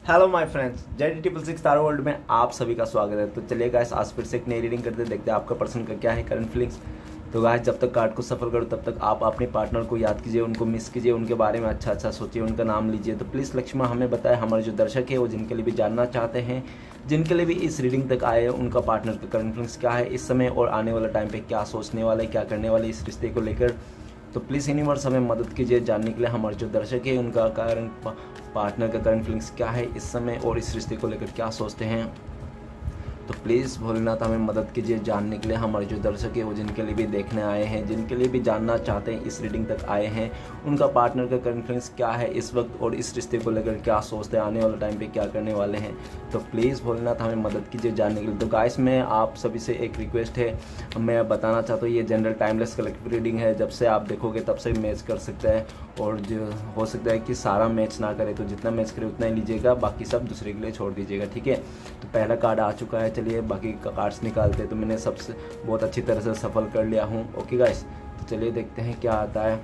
Hello my friends, JD666 star world में आप सभी का स्वागत है। तो चलिए गाइस, आज फिर से एक नई रीडिंग करते देखते हैं आपका पर्सन का क्या है करंट फीलिंग्स। तो गाइस, जब तक कार्ड को सफर करो तब तक आप अपने पार्टनर को याद कीजिए, उनको मिस कीजिए, उनके बारे में अच्छा अच्छा सोचिए, उनका नाम लीजिए। तो प्लीज़ लक्ष्मण हमें बताएं, हमारे जो दर्शक है वो जिनके लिए भी जानना चाहते हैं, जिनके लिए भी इस रीडिंग तक आए हैं, उनका पार्टनर का करंट फीलिंग्स क्या है इस समय और आने वाला टाइम पे क्या सोचने वाले, क्या करने वाले इस रिश्ते को लेकर। तो प्लीज़ यूनिवर्स हमें मदद कीजिए जानने के लिए हमारे जो दर्शक है उनका करंट पार्टनर का करंट फीलिंग्स क्या है इस समय और इस रिश्ते को लेकर क्या सोचते हैं। तो प्लीज़ भोलेनाथ हमें मदद कीजिए जानने के लिए हमारे जो दर्शक है वो जिनके लिए भी देखने आए हैं, जिनके लिए भी जानना चाहते हैं, इस रीडिंग तक आए हैं, उनका पार्टनर का करंट फीलिंग्स क्या है इस वक्त और इस रिश्ते को लेकर क्या सोचते हैं, आने वाले टाइम पे क्या करने वाले हैं। तो प्लीज़ भोलेनाथ हमें मदद कीजिए जानने के लिए। तो गाइस, में आप सभी से एक रिक्वेस्ट है, मैं बताना चाहता हूँ ये जनरल टाइमलेस कलेक्टिव रीडिंग है। जब से आप देखोगे तब से मैच कर सकता है और जो हो सकता है कि सारा मैच ना करे, तो जितना मैच करे उतना ही लीजिएगा, बाकी सब दूसरे के लिए छोड़ दीजिएगा, ठीक है। तो पहला कार्ड आ चुका है, चलिए बाकी का कार्ड्स निकालते हैं। तो मैंने सबसे बहुत अच्छी तरह से सफल कर लिया हूँ, ओके गाइस। तो चलिए देखते हैं क्या आता है।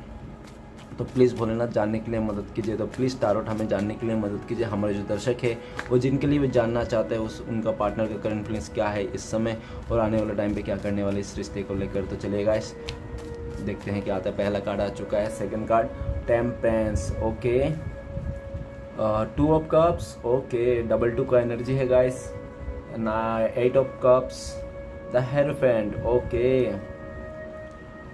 तो प्लीज़ भोलेनाथ जानने के लिए मदद कीजिए। तो प्लीज़ टारोट हमें जानने के लिए मदद कीजिए, हमारे जो दर्शक है वो जिनके लिए भी जानना चाहते हैं उनका पार्टनर का करंट फीलिंग्स क्या है इस समय और आने वाले टाइम पे क्या करने वाले इस रिश्ते को लेकर। तो चलिए गाइस देखते हैं क्या आता है। पहला कार्ड आ चुका है, second card temperance, okay. 2 of cups, okay. Double 2 का एनर्जी है गाइस ना। 8 of cups, the hierophant, okay.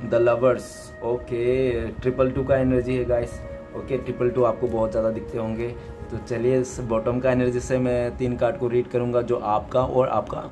The lovers, okay. Triple 2 का एनर्जी है गाइस, ओके। ट्रिपल 2 आपको बहुत ज़्यादा दिखते होंगे। तो चलिए इस बॉटम का एनर्जी से मैं 3 कार्ड को रीड करूँगा जो आपका और आपका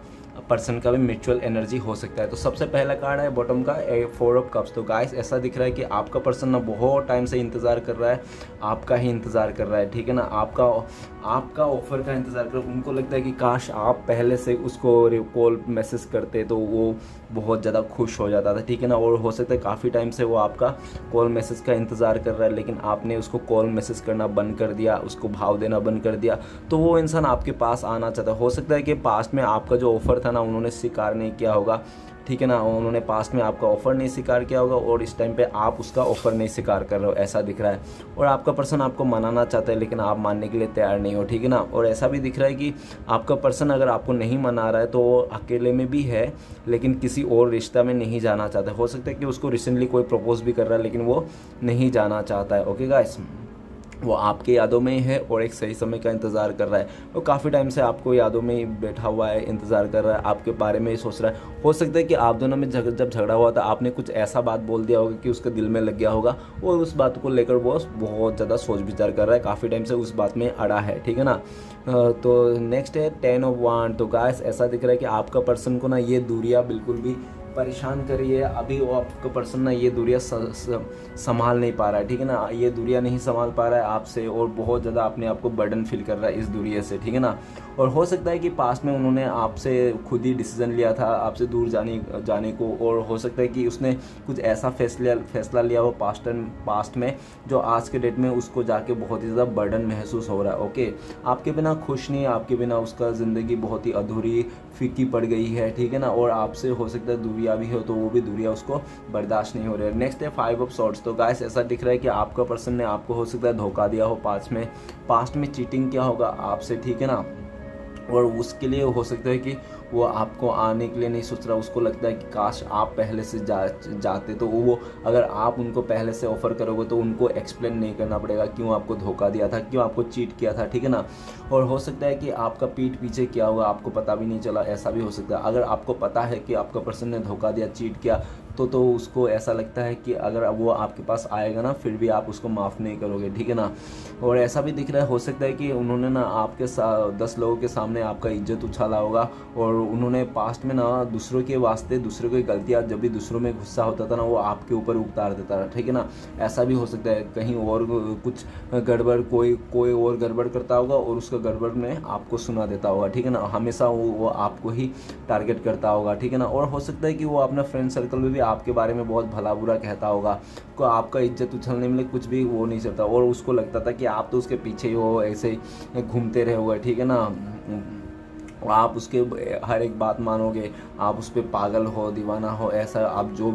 पर्सन का भी म्यूचुअल एनर्जी हो सकता है। तो सबसे पहला कार्ड है बॉटम का 4 ऑफ कप्स। तो गाइस ऐसा दिख रहा है कि आपका पर्सन ना बहुत टाइम से इंतज़ार कर रहा है, आपका ही इंतज़ार कर रहा है, ठीक है ना। आपका ऑफर का इंतज़ार कर, उनको लगता है कि काश आप पहले से उसको कॉल मैसेज करते तो वो बहुत ज़्यादा खुश हो जाता था, ठीक है ना। और हो सकता है काफ़ी टाइम से वो आपका कॉल मैसेज का इंतज़ार कर रहा है, लेकिन आपने उसको कॉल मैसेज करना बंद कर दिया, उसको भाव देना बंद कर दिया, तो वो इंसान आपके पास आना चाहता है। हो सकता है कि पास्ट में आपका जो ऑफ़र था ना उन्होंने स्वीकार नहीं किया होगा, ठीक है ना। उन्होंने पास्ट में आपका ऑफ़र नहीं स्वीकार किया होगा और इस टाइम पे आप उसका ऑफ़र नहीं स्वीकार कर रहे हो, ऐसा दिख रहा है। और आपका पर्सन आपको मनाना चाहता है लेकिन आप मानने के लिए तैयार नहीं हो, ठीक है ना। और ऐसा भी दिख रहा है कि आपका पर्सन अगर आपको नहीं मना रहा है तो वो अकेले में भी है लेकिन किसी और रिश्ता में नहीं जाना चाहता। हो सकता है कि उसको रिसेंटली कोई प्रपोज भी कर रहा है लेकिन वो नहीं जाना चाहता है, ओके गाइस। वो आपके यादों में ही है और एक सही समय का इंतज़ार कर रहा है। वो काफ़ी टाइम से आपको यादों में ही बैठा हुआ है, इंतज़ार कर रहा है, आपके बारे में ही सोच रहा है। हो सकता है कि आप दोनों में जब झगड़ा हुआ था आपने कुछ ऐसा बात बोल दिया होगा कि उसके दिल में लग गया होगा और उस बात को लेकर वो बहुत ज़्यादा सोच विचार कर रहा है, काफ़ी टाइम से उस बात में अड़ा है, ठीक है ना। तो नेक्स्ट है 10 ऑफ वांड। तो गाइस ऐसा दिख रहा है कि आपका पर्सन को ना ये दूरियाँ बिल्कुल भी परेशान कर रही है। अभी वो आपका पर्सन ना ये दूरियाँ संभाल नहीं पा रहा है, ठीक है ना। ये दूरियाँ नहीं संभाल पा रहा है आपसे और बहुत ज़्यादा अपने आप को बर्डन फील कर रहा है इस दूरिया से, ठीक है ना। और हो सकता है कि पास्ट में उन्होंने आपसे खुद ही डिसीजन लिया था आपसे दूर जाने को, और हो सकता है कि उसने कुछ ऐसा फैसला लिया हो पास्ट में जो आज के डेट में उसको जाके बहुत ही ज़्यादा बर्डन महसूस हो रहा है, ओके। आपके बिना खुश नहीं, आपके बिना उसका ज़िंदगी बहुत ही अधूरी फीकी पड़ गई है, ठीक है ना। और आपसे हो सकता है दूरिया भी हो तो वो भी दूरिया उसको बर्दाश्त नहीं हो रही है। नेक्स्ट है 5 ऑफ सॉर्ड्स। तो गाइस ऐसा दिख रहा है कि आपका पर्सन ने आपको हो सकता है धोखा दिया हो, पास्ट में चीटिंग किया होगा आपसे, ठीक है ना। और उसके लिए हो सकता है कि वो आपको आने के लिए नहीं सोच रहा, उसको लगता है कि काश आप पहले से जाते तो वो अगर आप उनको पहले से ऑफ़र करोगे तो उनको एक्सप्लेन नहीं करना पड़ेगा क्यों आपको धोखा दिया था, क्यों आपको चीट किया था, ठीक है ना। और हो सकता है कि आपका पीठ पीछे किया होगा, आपको पता भी नहीं चला, ऐसा भी हो सकता है। अगर आपको पता है कि आपका पर्सन ने धोखा दिया, चीट किया, तो उसको ऐसा लगता है कि अगर वो आपके पास आएगा ना फिर भी आप उसको माफ़ नहीं करोगे, ठीक है ना। और ऐसा भी दिख रहा है हो सकता है कि उन्होंने ना आपके 10 लोगों के सामने आपका इज्जत उछाला होगा और उन्होंने पास्ट में ना दूसरों के वास्ते दूसरों की गलतियाँ, जब भी दूसरों में गुस्सा होता था ना वो आपके ऊपर उतार देता था, ठीक है ना। ऐसा भी हो सकता है कहीं और कुछ गड़बड़, कोई और गड़बड़ करता होगा और उसका गड़बड़ में आपको सुना देता होगा, ठीक है ना। हमेशा वो आपको ही टारगेट करता होगा, ठीक है ना। और हो सकता है कि वो अपना फ्रेंड सर्कल में भी आपके बारे में बहुत भला बुरा कहता होगा, को आपका इज्जत उछलने में कुछ भी वो नहीं करता और उसको लगता था कि आप तो उसके पीछे ही हो, ऐसे घूमते रहे हुए, ठीक है ना। और आप उसके हर एक बात मानोगे, आप उस पर पागल हो, दीवाना हो, ऐसा आप जो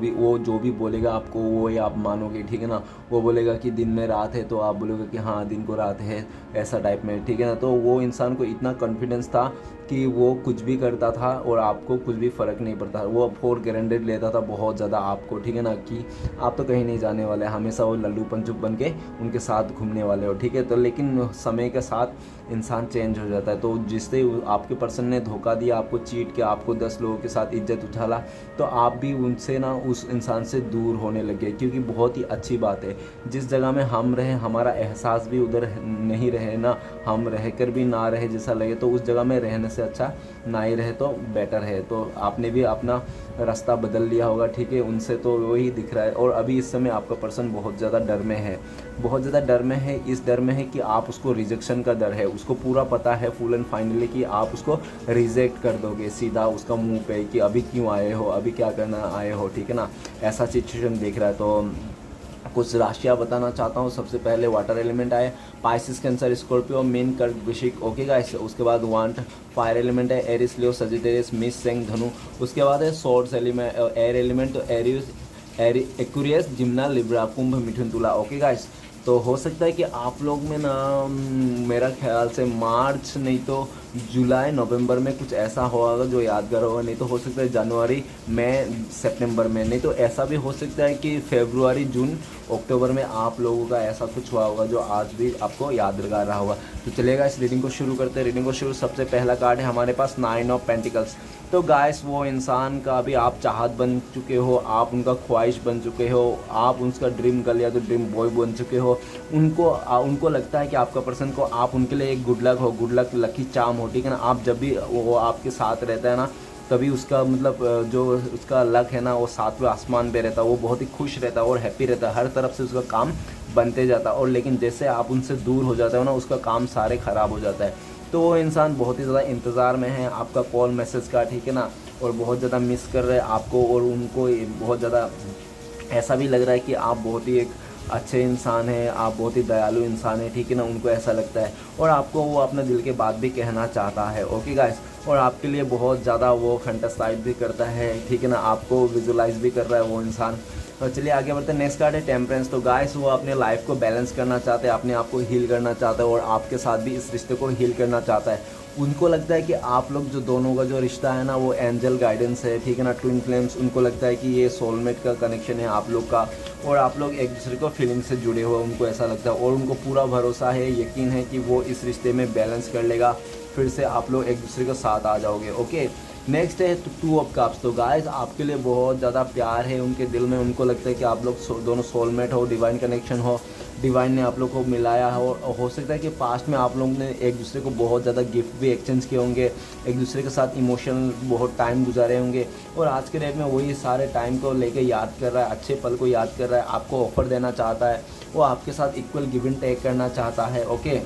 भी बोलेगा आपको वो ही आप मानोगे, ठीक है ना। वो बोलेगा कि दिन में रात है तो आप बोलोगे कि हाँ दिन को रात है, ऐसा टाइप में, ठीक है ना। तो वो इंसान को इतना कॉन्फिडेंस था कि वो कुछ भी करता था और आपको कुछ भी फ़र्क नहीं पड़ता। वो फॉर ग्रांटेड लेता था बहुत ज़्यादा आपको, ठीक है ना, कि आप तो कहीं नहीं जाने वाले, हमेशा वो लल्लू पंचुक बन के उनके साथ घूमने वाले हो, ठीक है। तो लेकिन समय के साथ इंसान चेंज हो जाता है। तो जिससे आपके पर्सन ने धोखा दिया, आपको चीट किया, आपको 10 लोगों के साथ इज्जत उछाला, तो आप भी उनसे ना उस इंसान से दूर होने लगे। क्योंकि बहुत ही अच्छी बात है, जिस जगह में हम रहे हमारा एहसास भी उधर नहीं रहे ना, हम रह कर भी ना रहे जैसा लगे, तो उस जगह में रहने से अच्छा ना ही रहे तो बेटर है। तो आपने भी अपना रास्ता बदल लिया होगा, ठीक है, उनसे तो वही दिख रहा है। और अभी इस समय आपका पर्सन बहुत ज़्यादा डर में है, बहुत ज़्यादा डर में है। इस डर में है कि आप उसको रिजेक्शन का डर है, उसको पूरा पता है फुल एंड फाइनली कि आप उसको रिजेक्ट कर दोगे सीधा उसका मुंह पे कि अभी क्यों आए हो, अभी क्या करना आए हो, ठीक है ना। ऐसा सिचुएशन देख रहा है। तो कुछ राशियाँ बताना चाहता हूँ। सबसे पहले वाटर एलिमेंट आए, पाइसिस, कैंसर, स्कॉर्पियो, मीन, कर्क, वृश्चिक, ओके गाइस। उसके बाद वांट फायर एलिमेंट है, एरिस, लियो, सजिटेरियस, मिस, सेंग, धनु। उसके बाद है सोर्स एलिमेंट, एयर एलिमेंट, तो एरियस, एक्वेरियस, जिम्ना, लिब्रा, कुंभ, मिथुन, तुला, ओके गाइस। तो हो सकता है कि आप लोग में ना मेरा ख्याल से मार्च नहीं तो जुलाई नवंबर में कुछ ऐसा होगा जो यादगार होगा, नहीं तो हो सकता है जनवरी मई सितंबर में, नहीं तो ऐसा भी हो सकता है कि फरवरी जून अक्टूबर में आप लोगों का ऐसा कुछ हुआ होगा जो आज भी आपको यादगार रहा होगा। तो चलेगा इस रीडिंग को शुरू करते हैं। रीडिंग को शुरू, सबसे पहला कार्ड है हमारे पास 9 ऑफ पेंटिकल्स। तो गाइस वो इंसान का अभी आप चाहत बन चुके हो, आप उनका ख्वाहिश बन चुके हो, आप उसका ड्रीम गर्ल या तो ड्रीम बॉय बन चुके हो। उनको लगता है कि आपका पर्सन को आप उनके लिए एक गुड लक हो, गुड लक लकी चार्म हो, ठीक है ना। आप जब भी वो आपके साथ रहता है ना, तभी उसका मतलब जो उसका लक है ना वो सातवें आसमान पे रहता है, वो बहुत ही खुश रहता है और हैप्पी रहता है, हर तरफ से उसका काम बनते जाता है। और लेकिन जैसे आप उनसे दूर हो जाते हो ना, उसका काम सारे ख़राब हो जाता है। तो वो इंसान बहुत ही ज़्यादा इंतज़ार में है आपका कॉल मैसेज का, ठीक है ना, और बहुत ज़्यादा मिस कर रहे हैं आपको। और उनको बहुत ज़्यादा ऐसा भी लग रहा है कि आप बहुत ही एक अच्छे इंसान हैं, आप बहुत ही दयालु इंसान हैं, ठीक है ना, उनको ऐसा लगता है। और आपको वो अपने दिल के बात भी कहना चाहता है, ओके गाइस। और आपके लिए बहुत ज़्यादा वो फैंटासाइज भी करता है, ठीक है ना, आपको विजुलाइज भी कर रहा है वो इंसान। तो चलिए आगे बढ़ते हैं। नेक्स्ट कार्ड है टेम्परेंस। तो गाइस वो अपने लाइफ को बैलेंस करना चाहते हैं, अपने आप को हील करना चाहता है और आपके साथ भी इस रिश्ते को हील करना चाहता है। उनको लगता है कि आप लोग जो दोनों का जो रिश्ता है ना वो एंजल गाइडेंस है, ठीक है ना, ट्विन फ्लेम्स। उनको लगता है कि ये सोलमेट का कनेक्शन है आप लोग का, और आप लोग एक दूसरे को फीलिंग से जुड़े हुए, उनको ऐसा लगता है। और उनको पूरा भरोसा है, यकीन है कि वो इस रिश्ते में बैलेंस कर लेगा, फिर से आप लोग एक दूसरे के साथ आ जाओगे, ओके। नेक्स्ट है 2 ऑफ कप्स। तो गाइस आपके लिए बहुत ज़्यादा प्यार है उनके दिल में, उनको लगता है कि आप लोग दोनों सोलमेट हो, डिवाइन कनेक्शन हो, डिवाइन ने आप लोग को मिलाया है। और हो सकता है कि पास्ट में आप लोगों ने एक दूसरे को बहुत ज़्यादा गिफ्ट भी एक्सचेंज किए होंगे, एक दूसरे के साथ इमोशनल बहुत टाइम गुजारे होंगे। और आज के डेट में वही सारे टाइम को लेके याद कर रहा है, अच्छे पल को याद कर रहा है, आपको ऑफर देना चाहता है, वो आपके साथ इक्वल गिव एंड टेक करना चाहता है, ओके।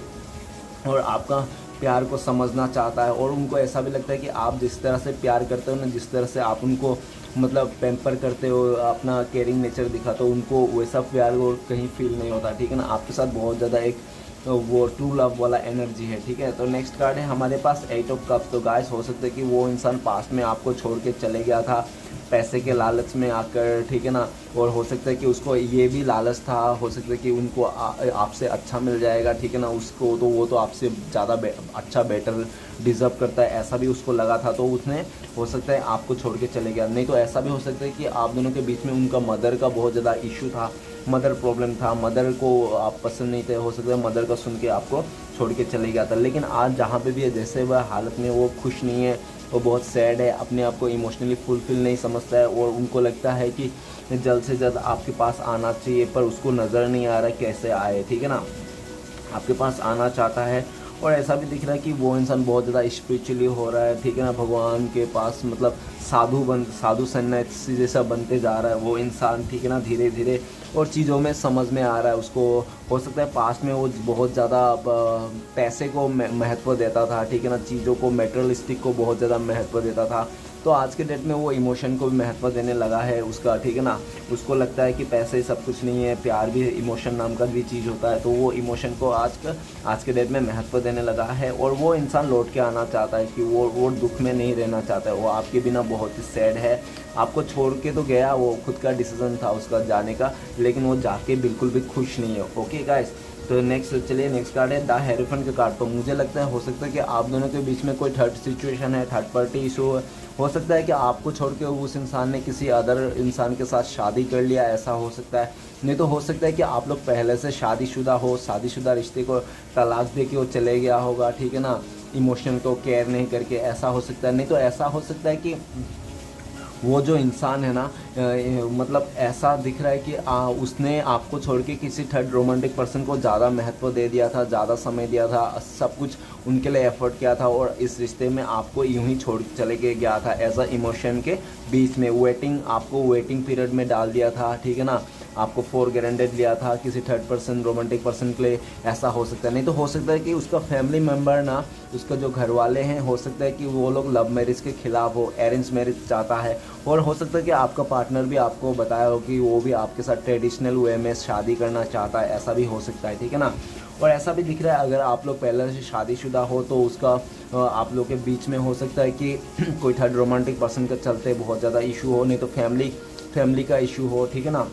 और आपका प्यार को समझना चाहता है। और उनको ऐसा भी लगता है कि आप जिस तरह से प्यार करते हो ना, जिस तरह से आप उनको मतलब पैम्पर करते हो, अपना केयरिंग नेचर दिखाते हो, उनको वैसा प्यार वो कहीं फील नहीं होता, ठीक है ना। आपके साथ बहुत ज़्यादा एक वो ट्रू लव वाला एनर्जी है, ठीक है। तो नेक्स्ट कार्ड है हमारे पास 8 ऑफ कप्स। तो गाइस हो सकता है कि वो इंसान पास्ट में आपको छोड़ के चले गया था पैसे के लालच में आकर, ठीक है ना। और हो सकता है कि उसको ये भी लालच था, हो सकता है कि उनको आपसे अच्छा मिल जाएगा, ठीक है ना, उसको तो वो तो आपसे ज़्यादा अच्छा बेटर डिज़र्व करता है, ऐसा भी उसको लगा था। तो उसने हो सकता है आपको छोड़ के चले गया। नहीं तो ऐसा भी हो सकता है कि आप दोनों के बीच में उनका मदर का बहुत ज़्यादा इशू था, मदर प्रॉब्लम था, मदर को आप पसंद नहीं थे, हो सकता है मदर का सुन के आपको छोड़ के चले गया था। लेकिन आज जहाँ पे भी है, जैसे वह हालत में वो खुश नहीं है, वो बहुत सैड है, अपने आप को इमोशनली फुलफिल नहीं समझता है, और उनको लगता है कि जल्द से जल्द आपके पास आना चाहिए, पर उसको नज़र नहीं आ रहा कैसे आए, ठीक है ना। आपके पास आना चाहता है। और ऐसा भी दिख रहा है कि वो इंसान बहुत ज़्यादा स्पिरिचुअली हो रहा है, ठीक है ना, भगवान के पास मतलब साधु सन्यासी जैसा बनते जा रहा है वो इंसान, ठीक है ना, धीरे धीरे। और चीज़ों में समझ में आ रहा है उसको। हो सकता है पास्ट में वो बहुत ज़्यादा पैसे को महत्व देता था, ठीक है ना, चीज़ों को, मेटेरियलिस्टिक को बहुत ज़्यादा महत्व देता था, तो आज के डेट में वो इमोशन को भी महत्व देने लगा है उसका, ठीक है ना। उसको लगता है कि पैसे ही सब कुछ नहीं है, प्यार भी इमोशन नाम का भी चीज़ होता है। तो वो इमोशन को आज के डेट में महत्व देने लगा है, और वो इंसान लौट के आना चाहता है कि वो दुख में नहीं रहना चाहता है। वो आपके बिना बहुत ही सैड है, आपको छोड़ के तो गया, वो खुद का डिसीजन था उसका जाने का, लेकिन वो जाके बिल्कुल भी खुश नहीं है। ओके गाइस, तो चलिए नेक्स्ट कार्ड है द हेरोफेंट का कार्ड। तो मुझे लगता है हो सकता है कि आप दोनों के बीच में कोई थर्ड सिचुएशन है, थर्ड पार्टी इशू हो सकता है कि आपको छोड़ के उस इंसान ने किसी अदर इंसान के साथ शादी कर लिया, ऐसा हो सकता है। नहीं तो हो सकता है कि आप लोग पहले से शादीशुदा रिश्ते को तलाक दे के वो चले गया होगा, ठीक है ना, इमोशन को केयर नहीं करके, ऐसा हो सकता है। नहीं तो ऐसा हो सकता है कि वो जो इंसान है ना, मतलब ऐसा दिख रहा है कि उसने आपको छोड़ के किसी थर्ड रोमांटिक पर्सन को ज़्यादा महत्व दे दिया था, ज़्यादा समय दिया था, सब कुछ उनके लिए एफर्ट किया था, और इस रिश्ते में आपको यूं ही छोड़ चले के गया था एज अ इमोशन के बीच में। आपको वेटिंग पीरियड में डाल दिया था, ठीक है ना, आपको फॉर ग्रांटेड लिया था किसी थर्ड पर्सन रोमांटिक पर्सन के लिए, ऐसा हो सकता है। नहीं तो हो सकता है कि उसका फैमिली मेम्बर ना, उसका जो घर वाले हैं, हो सकता है कि वो लोग लव मैरिज के खिलाफ हो, अरेंज मैरिज चाहता है। और हो सकता है कि आपका पार्टनर भी आपको बताया हो कि वो भी आपके साथ ट्रेडिशनल वे में शादी करना चाहता है, ऐसा भी हो सकता है, ठीक है ना। और ऐसा भी दिख रहा है अगर आप लोग पहले से शादीशुदा हो तो उसका आप लोग के बीच में हो सकता है कि कोई थर्ड रोमांटिक पर्सन के चलते बहुत ज़्यादा इशू हो, नहीं तो फैमिली का इशू हो, ठीक है ना।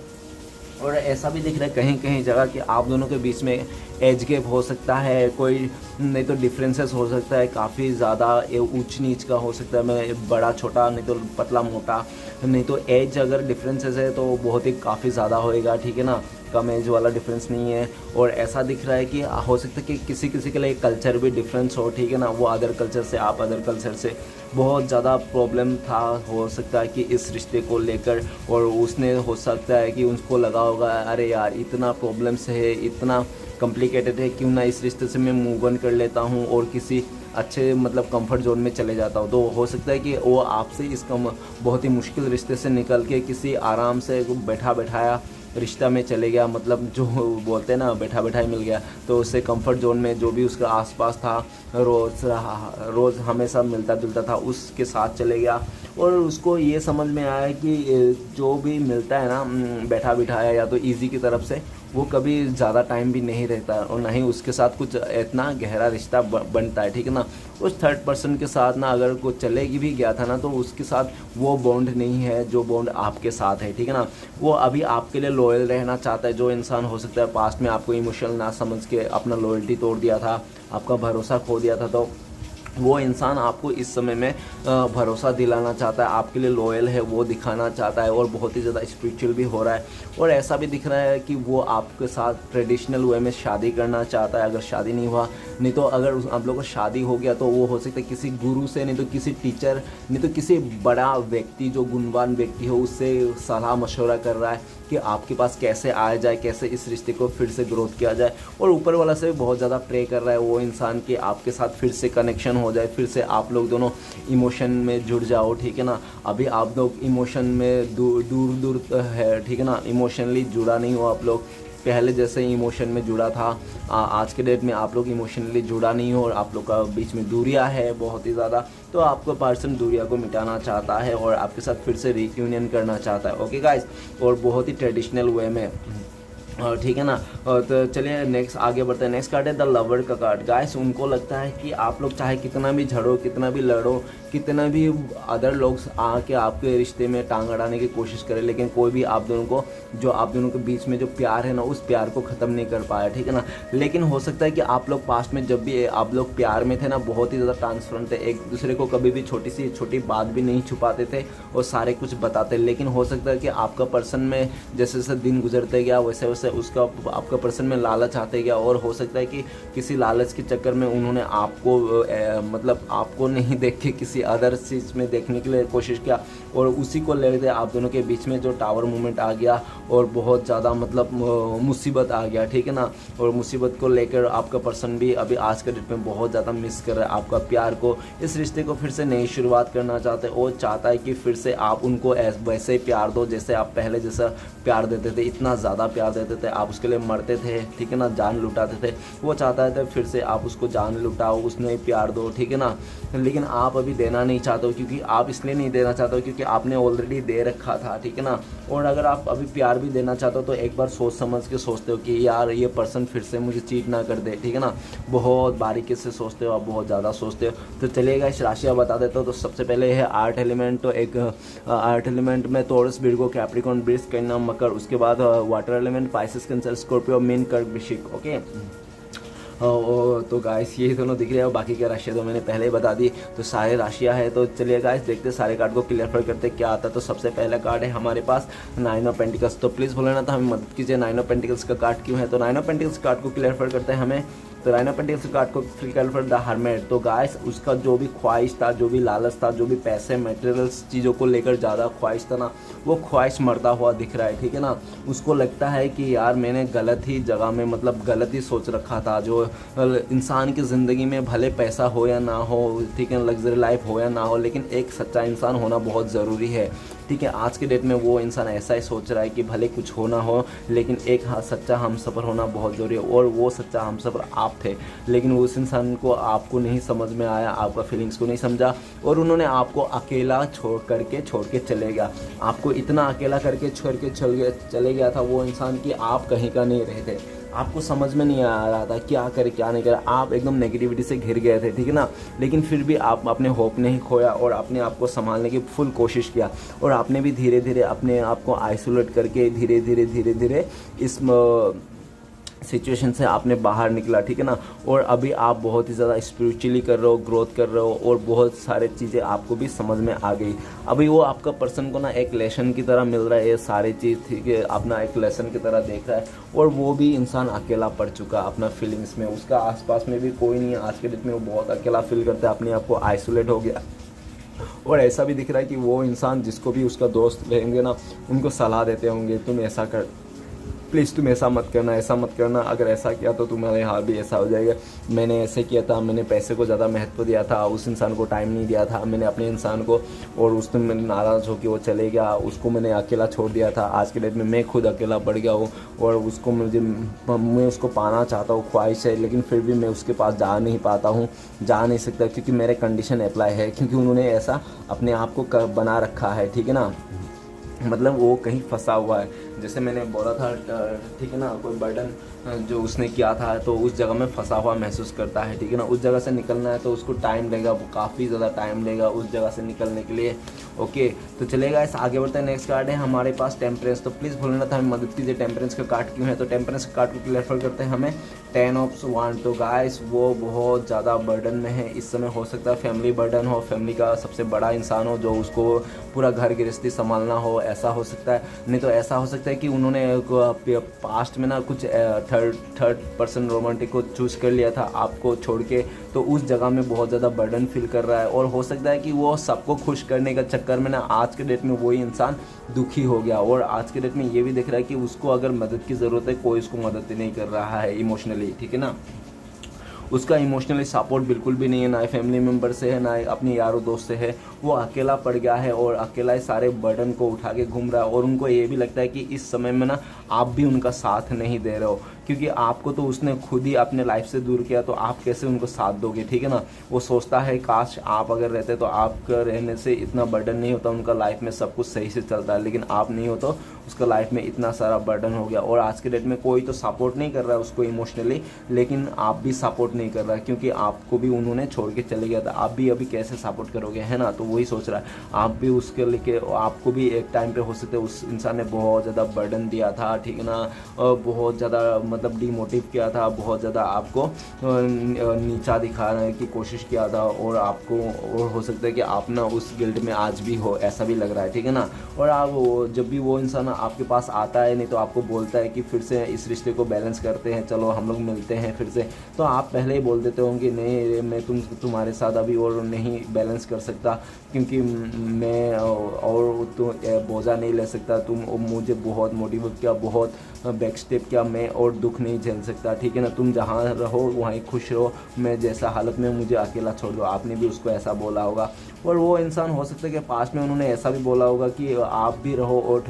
और ऐसा भी दिख रहा है कहीं कहीं जगह कि आप दोनों के बीच में एज गैप हो सकता है, कोई नहीं तो डिफरेंसेस हो सकता है, काफ़ी ज़्यादा ऊंच नीच का हो सकता है, मैं बड़ा छोटा, नहीं तो पतला मोटा, नहीं तो एज अगर डिफरेंसेस है तो बहुत ही काफ़ी ज़्यादा होएगा, ठीक है ना, कम एज वाला डिफरेंस नहीं है। और ऐसा दिख रहा है कि हो सकता है कि किसी के लिए कल्चर भी डिफरेंस हो, ठीक है ना, वो अदर कल्चर से, आप अदर कल्चर से, बहुत ज़्यादा प्रॉब्लम था हो सकता है कि इस रिश्ते को लेकर, और उसने हो सकता है कि उसको लगा होगा अरे यार इतना प्रॉब्लम्स है, इतना कॉम्प्लिकेटेड है, क्यों ना इस रिश्ते से मैं मूव ऑन कर लेता हूँ और किसी अच्छे मतलब कंफर्ट जोन में चले जाता हूँ। तो हो सकता है कि वो आपसे इस बहुत ही मुश्किल रिश्ते से निकल के किसी आराम से बैठाया रिश्ता में चले गया, मतलब जो बोलते हैं ना बैठा ही मिल गया। तो उससे कंफर्ट जोन में जो भी उसका आसपास था, रोज़ हमेशा मिलता जुलता था, उसके साथ चले गया। और उसको ये समझ में आया कि जो भी मिलता है ना बैठा बिठाया या तो इजी की तरफ से, वो कभी ज़्यादा टाइम भी नहीं रहता है, और ना ही उसके साथ कुछ इतना गहरा रिश्ता बनता है, ठीक है ना। उस थर्ड पर्सन के साथ ना अगर कोई चलेगी भी गया था ना, तो उसके साथ वो बॉन्ड नहीं है जो बॉन्ड आपके साथ है, ठीक है ना। वो अभी आपके लिए लॉयल रहना चाहता है। जो इंसान हो सकता है पास्ट में आपको इमोशनल ना समझ के अपना लॉयल्टी तोड़ दिया था, आपका भरोसा खो दिया था, तो वो इंसान आपको इस समय में भरोसा दिलाना चाहता है, आपके लिए लॉयल है वो दिखाना चाहता है, और बहुत ही ज़्यादा स्पिरिचुअल भी हो रहा है। और ऐसा भी दिख रहा है कि वो आपके साथ ट्रेडिशनल वे में शादी करना चाहता है, अगर शादी नहीं हुआ। नहीं तो अगर आप लोगों को शादी हो गया तो वो हो सकता है किसी गुरु से, नहीं तो किसी टीचर, नहीं तो किसी बड़ा व्यक्ति जो गुणवान व्यक्ति हो उससे सलाह मशवरा कर रहा है कि आपके पास कैसे आया जाए, कैसे इस रिश्ते को फिर से ग्रोथ किया जाए। और ऊपर वाला से बहुत ज़्यादा प्रे कर रहा है वो इंसान कि आपके साथ फिर से कनेक्शन हो जाए, फिर से आप लोग दोनों इमोशन में जुड़ जाओ, ठीक है ना। अभी आप लोग इमोशन में दूर है, ठीक है ना, इमोशनली जुड़ा नहीं हो आप लोग, पहले जैसे इमोशन में जुड़ा था। आज के डेट में आप लोग इमोशनली जुड़ा नहीं हो, और आप लोग का बीच में दूरियां है बहुत ही ज़्यादा। तो आपका पर्सन दूरिया को मिटाना चाहता है और आपके साथ फिर से रियूनियन करना चाहता है, ओके गाइस, और बहुत ही ट्रेडिशनल वे में, ठीक है ना। तो चलिए नेक्स्ट आगे बढ़ते हैं। नेक्स्ट कार्ड है द लवर का कार्ड। गाइस उनको लगता है कि आप लोग चाहे कितना भी झड़ो, कितना भी लड़ो, कितना भी अदर लोग आके आपके रिश्ते में टांग अड़ाने की कोशिश करें, लेकिन कोई भी आप दोनों के बीच में जो प्यार है ना, उस प्यार को ख़त्म नहीं कर पाया, ठीक है ना। लेकिन हो सकता है कि आप लोग पास्ट में जब भी आप लोग प्यार में थे ना, बहुत ही ज़्यादा ट्रांसपेरेंट थे, एक दूसरे को कभी भी छोटी बात भी नहीं छुपाते थे और सारे कुछ बताते। लेकिन हो सकता है कि आपका पर्सन में जैसे जैसे दिन गुजरते गया वैसे वैसे उसका आपका पर्सन में लालच आते गया, और हो सकता है कि किसी लालच के चक्कर में उन्होंने आपको मतलब आपको नहीं देख के किसी अदर चीज़ में देखने के लिए कोशिश किया, और उसी को लेकर आप दोनों के बीच में जो टावर मूवमेंट आ गया और बहुत ज़्यादा मतलब मुसीबत आ गया, ठीक है ना। और मुसीबत को लेकर आपका पर्सन भी अभी आज के डेट में बहुत ज़्यादा मिस कर रहा है आपका प्यार को, इस रिश्ते को फिर से नई शुरुआत करना चाहते हैं, और चाहता है कि फिर से आप उनको वैसे ही प्यार दो जैसे आप पहले जैसा प्यार देते थे, इतना ज़्यादा प्यार देते करते थे, आप उसके लिए मरते थे, ठीक है ना, जान लुटाते थे। वो चाहता था फिर से आप उसको जान लुटाओ, उसने प्यार दो, ठीक है ना। लेकिन आप अभी देना नहीं चाहते हो, क्योंकि आप इसलिए नहीं देना चाहते हो क्योंकि आपने ऑलरेडी दे रखा था, ठीक है ना। और अगर आप अभी प्यार भी देना चाहते हो तो एक बार सोच समझ के सोचते हो कि यार ये पर्सन फिर से मुझे चीट ना कर दे, ठीक है ना। बहुत बारीकी से सोचते हो आप, बहुत ज़्यादा सोचते हो। तो चलिएगा इस राशियाँ बता देता हूँ। तो सबसे पहले है आर्ट एलिमेंट। तो एक आर्ट एलिमेंट में टॉरस, विर्गो, कैप्रिकॉर्न, वृष, कन्या, मकर। उसके बाद water element Pisces, cancer, Scorpio, mean, कर्क, वृश्चिक। ओके। तो गाइस ये दोनों दिख रहे हैं, बाकी की राशियाँ तो मैंने पहले ही बता दी। तो सारे राशियाँ है। तो चलिए गाइस देखते सारे कार्ड को क्लियर करते क्या आता है। तो सबसे पहला कार्ड है हमारे पास 9 ऑफ पेंटिकल्स। तो प्लीज़ बोले ना तो हमें मदद कीजिए, 9 ऑफ पेंटिकल्स का कार्ड क्यों है। तो 9 ऑफ पेंटिकल्स कार्ड को क्लियर करते हैं हमें। तो 9 ऑफ पेंटिकल्स कार्ड को क्लियर फॉर द हर्मिट। तो गाइस उसका जो भी ख्वाहिश था, जो भी लालच था, जो भी पैसे मटेरियल्स चीज़ों को लेकर ज़्यादा ख्वाहिश था ना, वो ख्वाहिश मरता हुआ दिख रहा है, ठीक है ना। उसको लगता है कि यार मैंने गलत ही जगह में, मतलब गलत ही सोच रखा था। जो इंसान की ज़िंदगी में भले पैसा हो या ना हो, ठीक है, लग्जरी लाइफ हो या ना हो, लेकिन एक सच्चा इंसान होना बहुत ज़रूरी है, ठीक है। आज के डेट में वो इंसान ऐसा ही सोच रहा है कि भले कुछ हो ना हो, लेकिन एक सच्चा हमसफ़र होना बहुत ज़रूरी है। और वो सच्चा हमसफ़र आप थे, लेकिन उस इंसान को आपको नहीं समझ में आया, आपका फीलिंग्स को नहीं समझा, और उन्होंने आपको अकेला छोड़ के चले गया। आपको इतना अकेला करके छोड़ के चले गया था वो इंसान कि आप कहीं का नहीं रहे थे। आपको समझ में नहीं आ रहा था क्या करे क्या नहीं करे, आप एकदम नेगेटिविटी से घिर गए थे, ठीक है ना। लेकिन फिर भी आप अपने होप नहीं खोया और अपने आप को संभालने की फुल कोशिश किया, और आपने भी धीरे धीरे अपने आप को आइसोलेट करके धीरे धीरे इस सिचुएशन से आपने बाहर निकला, ठीक है ना। और अभी आप बहुत ही ज़्यादा स्पिरिचुअली कर रहे हो, ग्रोथ कर रहे हो, और बहुत सारे चीज़ें आपको भी समझ में आ गई। अभी वो आपका पर्सन को ना एक लेसन की तरह मिल रहा है, ये सारी चीज़, ठीक है, अपना एक लेसन की तरह देख रहा है। और वो भी इंसान अकेला पड़ चुका अपना फीलिंग्स में, उसका आसपास में भी कोई नहीं है। आज के डेट में वो बहुत अकेला फील करता है, अपने आप को आइसोलेट हो गया। और ऐसा भी दिख रहा है कि वो इंसान जिसको भी उसका दोस्त रहेंगे ना, उनको सलाह देते होंगे तुम ऐसा कर, प्लीज़ तुम ऐसा मत करना, ऐसा मत करना, अगर ऐसा किया तो तुम्हारे यहाँ भी ऐसा हो जाएगा। मैंने ऐसे किया था, मैंने पैसे को ज़्यादा महत्व दिया था, उस इंसान को टाइम नहीं दिया था, मैंने अपने इंसान को, और उस दिन मैंने नाराज़ हो कि वो चले गया, उसको मैंने अकेला छोड़ दिया था। आज के डेट में मैं खुद अकेला पड़ गया हूँ, और उसको मैं उसको पाना चाहता हूँ, ख्वाहिश है, लेकिन फिर भी मैं उसके पास जा नहीं पाता हूँ, जा नहीं सकता, क्योंकि मेरे कंडीशन अप्लाई है, क्योंकि उन्होंने ऐसा अपने आप को बना रखा है, ठीक है ना। मतलब वो कहीं फंसा हुआ है, जैसे मैंने बोला था, ठीक है ना, कोई बर्डन जो उसने किया था तो उस जगह में फंसा हुआ महसूस करता है, ठीक है ना। उस जगह से निकलना है तो उसको टाइम लगेगा, काफ़ी ज़्यादा टाइम लगेगा उस जगह से निकलने के लिए। ओके, तो चलेगा, इस आगे बढ़ते हैं। नेक्स्ट कार्ड है हमारे पास टेम्परेंस। तो प्लीज़ भूलना था हमें मदद कीजिए, टेम्परेंस का कार्ड क्यों है। तो टेम्परेंस का कार्ड को क्लियर करते हैं हमें 10 ऑफ वांड। तो गाइस वो बहुत ज़्यादा बर्डन में है इस समय। हो सकता है फैमिली बर्डन हो, फैमिली का सबसे बड़ा इंसान हो जो उसको पूरा घर गृहस्थी संभालना हो, ऐसा हो सकता है। नहीं तो ऐसा हो सकता है कि उन्होंने पास्ट में ना कुछ थर्ड पर्सन रोमांटिक को चूज कर लिया था आपको छोड़ के, तो उस जगह में बहुत ज़्यादा बर्डन फील कर रहा है। और हो सकता है कि वो सबको खुश करने का चक्कर में ना आज के डेट में वही इंसान दुखी हो गया, और आज के डेट में ये भी दिख रहा है कि उसको अगर मदद की ज़रूरत है, कोई उसको मदद नहीं कर रहा है इमोशनली, ठीक है ना। उसका इमोशनली सपोर्ट बिल्कुल भी नहीं है, ना फैमिली मेम्बर से है, ना अपने यारों दोस्त से है। वो अकेला पड़ गया है और अकेला ही सारे बर्डन को उठा के घूम रहा है। और उनको ये भी लगता है कि इस समय में ना आप भी उनका साथ नहीं दे रहे हो, क्योंकि आपको तो उसने खुद ही अपने लाइफ से दूर किया, तो आप कैसे उनको साथ दोगे, ठीक है ना। वो सोचता है काश आप अगर रहते तो आपका रहने से इतना बर्डन नहीं होता, उनका लाइफ में सब कुछ सही से चलता है, लेकिन आप नहीं हो तो उसका लाइफ में इतना सारा बर्डन हो गया। और आज के डेट में कोई तो सपोर्ट नहीं कर रहा है उसको इमोशनली, लेकिन आप भी सपोर्ट नहीं कर रहा है, क्योंकि आपको भी उन्होंने छोड़ के चले गया था। आप भी अभी कैसे सपोर्ट करोगे, है ना। तो वही सोच रहा है आप भी उसके लिए, आपको भी एक टाइम पे हो सकते उस इंसान ने बहुत ज़्यादा बर्डन दिया था, ठीक है ना, और बहुत ज़्यादा मतलब डिमोटिव किया था, बहुत ज़्यादा आपको नीचा दिखाने की कोशिश किया था, और आपको, और हो सकता है कि आप ना उस गिल्ट में आज भी हो, ऐसा भी लग रहा है, ठीक है ना। और आप जब भी वो इंसान आपके पास आता है, नहीं तो आपको बोलता है कि फिर से इस रिश्ते को बैलेंस करते हैं, चलो हम लोग मिलते हैं फिर से, तो आप पहले ही बोल देते होंगे नहीं मैं तुम्हारे साथ अभी और नहीं बैलेंस कर सकता, क्योंकि मैं और तो बोझा नहीं ले सकता, तुम मुझे बहुत मोटिवेट किया, बहुत बैक स्टेप किया, मैं और दुख नहीं झेल सकता, ठीक है ना। तुम जहाँ रहो वहीं खुश रहो, मैं जैसा हालत में मुझे अकेला छोड़ दो। आपने भी उसको ऐसा बोला होगा। और वो इंसान हो सकता है कि पास्ट में उन्होंने ऐसा भी बोला होगा कि आप भी रहो और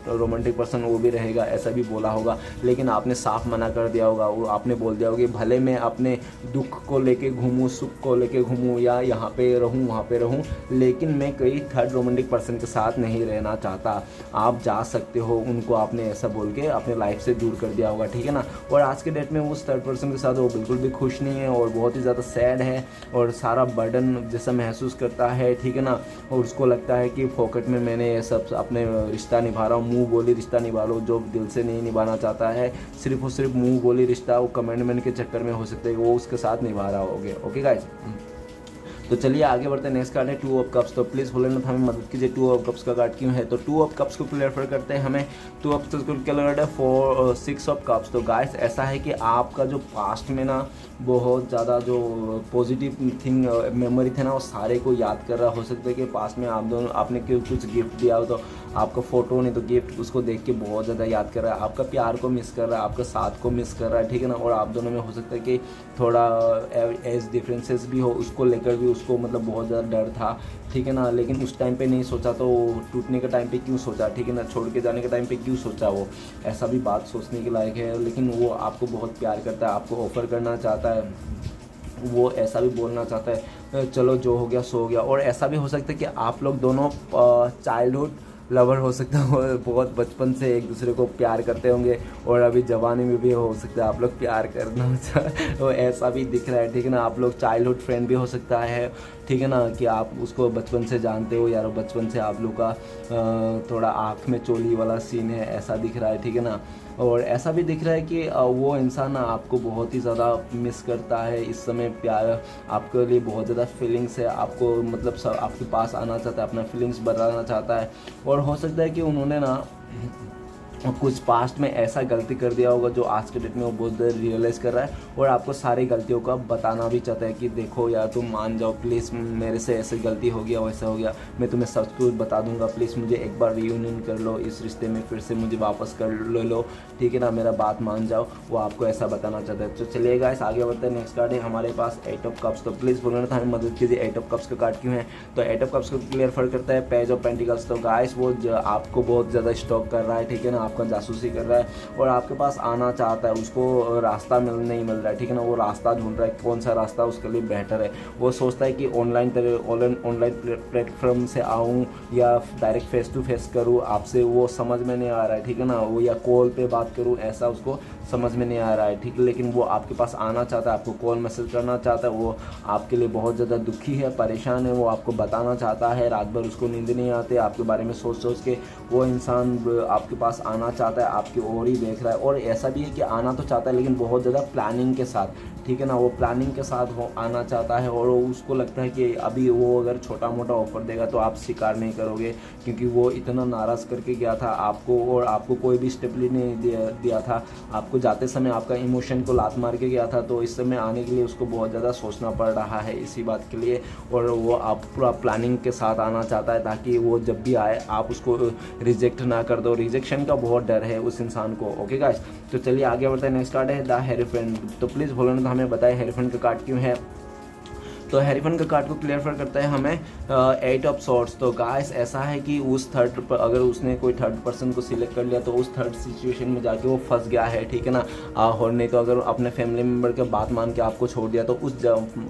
रोमांटिक पर्सन वो भी रहेगा, ऐसा भी बोला होगा। लेकिन आपने साफ मना कर दिया होगा। वो आपने बोल दिया होगा कि भले मैं अपने दुख को लेके घूमूँ, सुख को लेके घूमूँ, या यहाँ पे रहूँ वहाँ पे रहूँ, लेकिन मैं कोई थर्ड रोमांटिक पर्सन के साथ नहीं रहना चाहता। आप जा सकते हो, उनको आपने ऐसा बोल के अपने लाइफ से दूर कर दिया होगा, ठीक है ना। और आज के डेट में उस थर्ड पर्सन के साथ वो बिल्कुल भी खुश नहीं है और बहुत ही ज़्यादा सैड है और सारा बर्डन जैसा महसूस करता है, ठीक है ना। और उसको लगता है कि फोकट में मैंने ये सब अपने रिश्ता निभा रहा हूँ, मुँह बोली रिश्ता निभा लो, जो दिल से नहीं निभाना चाहता है, सिर्फ और सिर्फ मुँह बोली रिश्ता वो कमेंटमेंट के चक्कर में हो सकता है वो उसके साथ निभा रहा होगे। ओके गाइस, तो चलिए आगे बढ़ते हैं। नेक्स्ट कार्ड है टू ऑफ कप्स। तो प्लीज़ भोलेनाथ हमें मदद कीजिए, टू ऑफ कप्स का कार्ड क्यों है। तो टू ऑफ कप्स को क्लियर करते हैं हमें। टू ऑफ कप्स को क्लियर है 6 ऑफ कप्स। तो गाइस ऐसा है कि आपका जो पास्ट में ना बहुत ज़्यादा जो पॉजिटिव थिंग मेमोरी थे ना वो सारे को याद कर रहा। हो सकता है कि पास्ट में आप दोनों आपने कुछ गिफ्ट दिया हो तो आपका फ़ोटो नहीं तो गिफ्ट, उसको देख के बहुत ज़्यादा याद कर रहा है, आपका प्यार को मिस कर रहा है, आपका साथ को मिस कर रहा है, ठीक है ना। और आप दोनों में हो सकता है कि थोड़ा एज डिफरेंसेस भी हो, उसको लेकर भी उसको मतलब बहुत ज़्यादा डर था, ठीक है ना। लेकिन उस टाइम पे नहीं सोचा तो टूटने के टाइम पे क्यों सोचा, ठीक है ना। छोड़ के जाने के टाइम पे क्यों सोचा, वो ऐसा भी बात सोचने के लायक है। लेकिन वो आपको बहुत प्यार करता है, आपको ऑफ़र करना चाहता है, वो ऐसा भी बोलना चाहता है चलो जो हो गया सो हो गया। और ऐसा भी हो सकता है कि आप लोग दोनों चाइल्डहुड लवर हो सकता है, बहुत बचपन से एक दूसरे को प्यार करते होंगे और अभी जवानी में भी हो सकता है आप लोग प्यार करना तो ऐसा भी दिख रहा है, ठीक है ना। आप लोग चाइल्डहुड फ्रेंड भी हो सकता है, ठीक है ना, कि आप उसको बचपन से जानते हो यार, बचपन से आप लोग का थोड़ा आँख में चोली वाला सीन है, ऐसा दिख रहा है, ठीक है ना। और ऐसा भी दिख रहा है कि वो इंसान आपको बहुत ही ज़्यादा मिस करता है इस समय, प्यार आपके लिए बहुत ज़्यादा फीलिंग्स है, आपको मतलब सब आपके पास आना चाहता है, अपना फीलिंग्स बताना चाहता है। और हो सकता है कि उन्होंने ना कुछ पास्ट में ऐसा गलती कर दिया होगा जो आज के डेट में वो बहुत देर रियलाइज़ कर रहा है और आपको सारी गलतियों का बताना भी चाहता है कि देखो यार तुम मान जाओ प्लीज़, मेरे से ऐसे गलती हो गया वैसा हो गया, मैं तुम्हें सब कुछ बता दूंगा, प्लीज़ मुझे एक बार रियूनियन कर लो, इस रिश्ते में फिर से मुझे वापस कर लो, ठीक है ना, मेरा बात मान जाओ, वो आपको ऐसा बताना चाहता है। तो चलिए गाइस आगे बढ़ते हैं। नेक्स्ट कार्ड है हमारे पास 8 ऑफ कप्स। तो प्लीज़ भोलेनाथ हमें मदद कीजिए, 8 ऑफ कप्स का कार्ड क्यों है। तो 8 ऑफ कप्स को क्लियर करता है पेज ऑफ पेंटिकल्स। तो गाइस वो आपको बहुत ज़्यादा स्टॉक कर रहा है, ठीक है ना, आपका जासूसी कर रहा है और आपके पास आना चाहता है, उसको रास्ता नहीं मिल रहा है, ठीक है ना। वो रास्ता ढूंढ रहा है, कौन सा रास्ता उसके लिए बेहतर है। वो सोचता है कि ऑनलाइन प्लेटफॉर्म से आऊँ या डायरेक्ट फेस टू फेस करूँ आपसे, वो समझ में नहीं आ रहा है, ठीक है ना। वो या कॉल पे बात करूँ, ऐसा उसको समझ में नहीं आ रहा है, ठीक है। लेकिन वो आपके पास आना चाहता है, आपको कॉल मैसेज करना चाहता है, वो आपके लिए बहुत ज़्यादा दुखी है, परेशान है, वो आपको बताना चाहता है। रात भर उसको नींद नहीं आती, आपके बारे में सोच सोच के वो इंसान आपके पास आना चाहता है, आपकी ओर ही देख रहा है। और ऐसा भी है कि आना तो चाहता है लेकिन बहुत ज़्यादा प्लानिंग के साथ, ठीक है ना, वो प्लानिंग के साथ वो आना चाहता है और उसको लगता है कि अभी वो अगर छोटा मोटा ऑफर देगा तो आप स्वीकार नहीं करोगे, क्योंकि वो इतना नाराज़ करके गया था आपको और आपको कोई भी स्टेबिलिटी नहीं दिया था, आपको जाते समय आपका इमोशन को लात मार के गया था। तो इस समय आने के लिए उसको बहुत ज़्यादा सोचना पड़ रहा है इसी बात के लिए, और वो आप पूरा प्लानिंग के साथ आना चाहता है ताकि वो जब भी आए आप उसको रिजेक्ट ना कर दो। रिजेक्शन का बहुत डर है उस इंसान को। ओके गाइस, तो चलिए आगे बढ़ते हैं। नेक्स्ट कार्ड है द हेरीफेंट। तो प्लीज़ भोलेनाथ हमें बताएं हेरीफेंट का कार्ड क्यों है। तो हेरीफेंट का कार्ड को क्लियर करता है हमें 8 ऑफ सॉर्ड्स। तो गाइस ऐसा है कि उस अगर उसने कोई थर्ड पर्सन को सिलेक्ट कर लिया तो उस थर्ड सिचुएशन में जाके वो फंस गया है, ठीक है ना। और नहीं तो अगर अपने फैमिली मेम्बर के बात मान के आपको छोड़ दिया तो